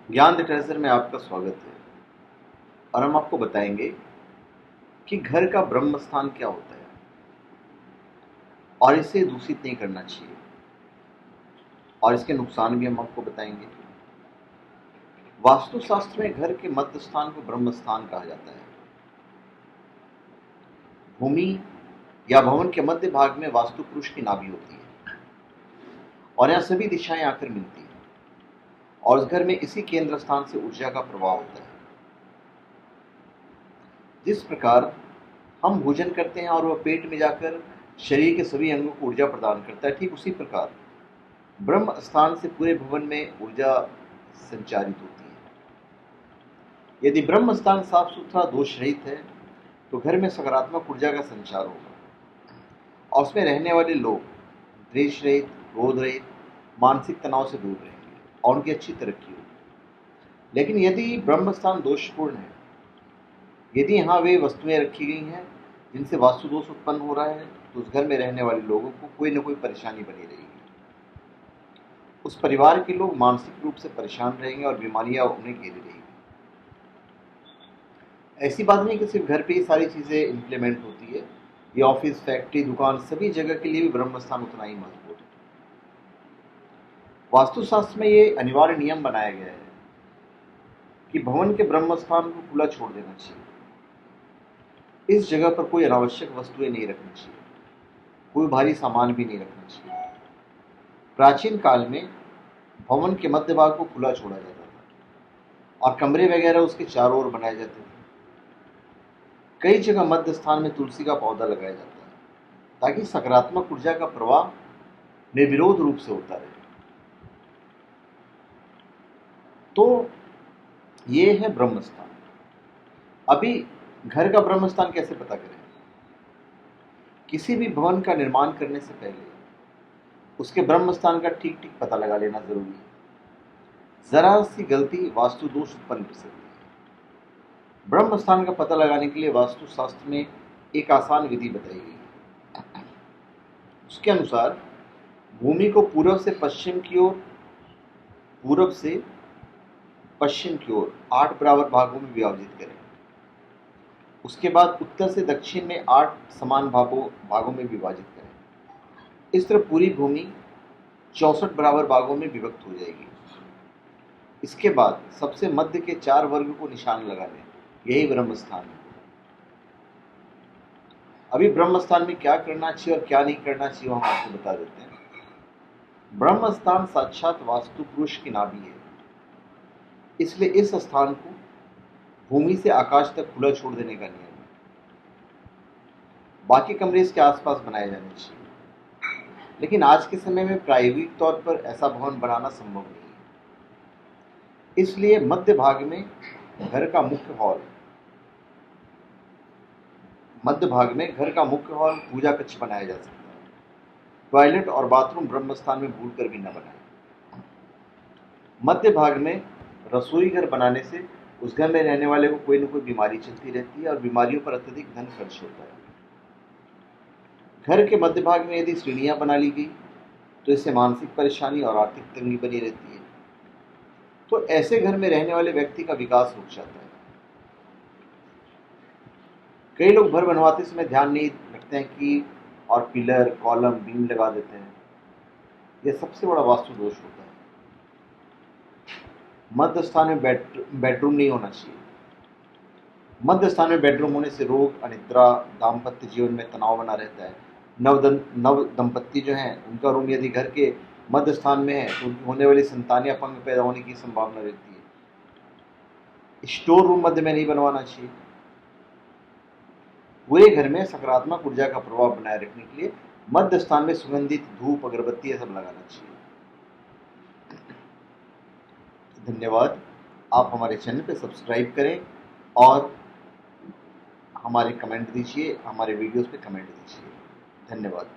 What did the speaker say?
ज्ञान the treasure में आपका स्वागत है। और हम आपको बताएंगे कि घर का ब्रह्म स्थान क्या होता है और इसे दूषित नहीं करना चाहिए, और इसके नुकसान भी हम आपको बताएंगे। वास्तुशास्त्र में घर के मध्य स्थान को ब्रह्म स्थान कहा जाता है। भूमि या भवन के मध्य भाग में वास्तु पुरुष की नाभि होती है और यहाँ सभी दिशाएं आकर मिलती हैं, और उस घर में इसी केंद्र स्थान से ऊर्जा का प्रवाह होता है। जिस प्रकार हम भोजन करते हैं और वह पेट में जाकर शरीर के सभी अंगों को ऊर्जा प्रदान करता है, ठीक उसी प्रकार ब्रह्म स्थान से पूरे भवन में ऊर्जा संचारित होती है। यदि ब्रह्म स्थान साफ सुथरा दोष रहित है तो घर में सकारात्मक ऊर्जा का संचार होगा और उसमें रहने वाले लोग द्वेष रहित, क्रोध रहित, मानसिक तनाव से दूर रहेंगे और उनकी अच्छी तरक्की होगी। लेकिन यदि ब्रह्म स्थान दोषपूर्ण है, यदि यहाँ वे वस्तुएं रखी गई हैं जिनसे वास्तु दोष उत्पन्न हो रहा है, तो उस घर में रहने वाले लोगों को कोई न कोई परेशानी बनी रहेगी। उस परिवार के लोग मानसिक रूप से परेशान रहेंगे और बीमारियां उन्हें घेरी रहेंगी। ऐसी बात नहीं कि सिर्फ घर पे ही सारी चीज़ें इम्प्लीमेंट होती है। ये ऑफिस, फैक्ट्री, दुकान सभी जगह के लिए भी ब्रह्म स्थान उतना ही महत्वपूर्ण है। वास्तुशास्त्र में ये अनिवार्य नियम बनाया गया है कि भवन के ब्रह्म स्थान को खुला छोड़ देना चाहिए। इस जगह पर कोई अनावश्यक वस्तुएं नहीं रखनी चाहिए, कोई भारी सामान भी नहीं रखना चाहिए। प्राचीन काल में भवन के मध्य भाग को खुला छोड़ा जाता था और कमरे वगैरह उसके चारों ओर बनाए जाते थे। कई जगह मध्य स्थान में तुलसी का पौधा लगाया जाता है ताकि सकारात्मक ऊर्जा का प्रवाह निर्विरोध रूप से होता रहे। तो ये है ब्रह्म स्थान। अभी घर का ब्रह्म स्थान कैसे पता करें? किसी भी भवन का निर्माण करने से पहले उसके ब्रह्म स्थान का ठीक ठीक पता लगा लेना जरूरी है। जरा सी गलती वास्तु दोष उत्पन्न कर सकती है। ब्रह्म स्थान का पता लगाने के लिए वास्तु शास्त्र में एक आसान विधि बताई गई है। उसके अनुसार भूमि को पूर्व से पश्चिम की ओर, पूर्व से पश्चिम की ओर 8 बराबर भागों में विभाजित करें। उसके बाद उत्तर से दक्षिण में 8 समान भागों में विभाजित करें। इस तरह पूरी भूमि 64 बराबर भागों में विभक्त हो जाएगी। इसके बाद सबसे मध्य के 4 वर्ग को निशान लगा लें। यही ब्रह्म स्थान है। अभी ब्रह्म स्थान में क्या करना चाहिए और क्या नहीं करना चाहिए हम आपको बता देते हैं। ब्रह्म स्थान साक्षात वास्तु पुरुष की नाभि है, इसलिए इस स्थान को भूमि से आकाश तक खुला छोड़ देने का नियम है। बाकी कमरे इसके आसपास बनाए जाने चाहिए, लेकिन आज के समय में प्रायोगिक तौर पर ऐसा भवन बनाना संभव नहीं है। इसलिए मध्य भाग में घर का मुख्य हॉल पूजा कक्ष बनाया जा सकता है। टॉयलेट और बाथरूम ब्रह्म स्थान में भूलकर भी न बनाएं। मध्य भाग में रसोई घर बनाने से उस घर में रहने वाले को कोई न कोई बीमारी चलती रहती है और बीमारियों पर अत्यधिक धन खर्च होता है। घर के मध्य भाग में यदि सीढ़ियां बना ली गई तो इससे मानसिक परेशानी और आर्थिक तंगी बनी रहती है। तो ऐसे घर में रहने वाले व्यक्ति का विकास रुक जाता है। कई लोग घर बनवाते समय ध्यान नहीं रखते हैं कि और पिलर, कॉलम, बीम लगा देते हैं। यह सबसे बड़ा वास्तु दोष होता है। मध्य स्थान में बेडरूम नहीं होना चाहिए। मध्य स्थान में बेडरूम होने से रोग, अनिद्रा, दाम्पत्य जीवन में तनाव बना रहता है। नव दंपत्ति जो हैं उनका रूम यदि घर के मध्य स्थान में है तो उनकी होने वाली संतानें अपंग पैदा होने की संभावना रहती है। स्टोर रूम मध्य में नहीं बनवाना चाहिए। पूरे घर में सकारात्मक ऊर्जा का प्रभाव बनाए रखने के लिए मध्य स्थान में सुगंधित धूप, अगरबत्ती ये सब लगाना चाहिए। धन्यवाद। आप हमारे चैनल पे सब्सक्राइब करें और हमारे वीडियोस पे कमेंट दीजिए। धन्यवाद।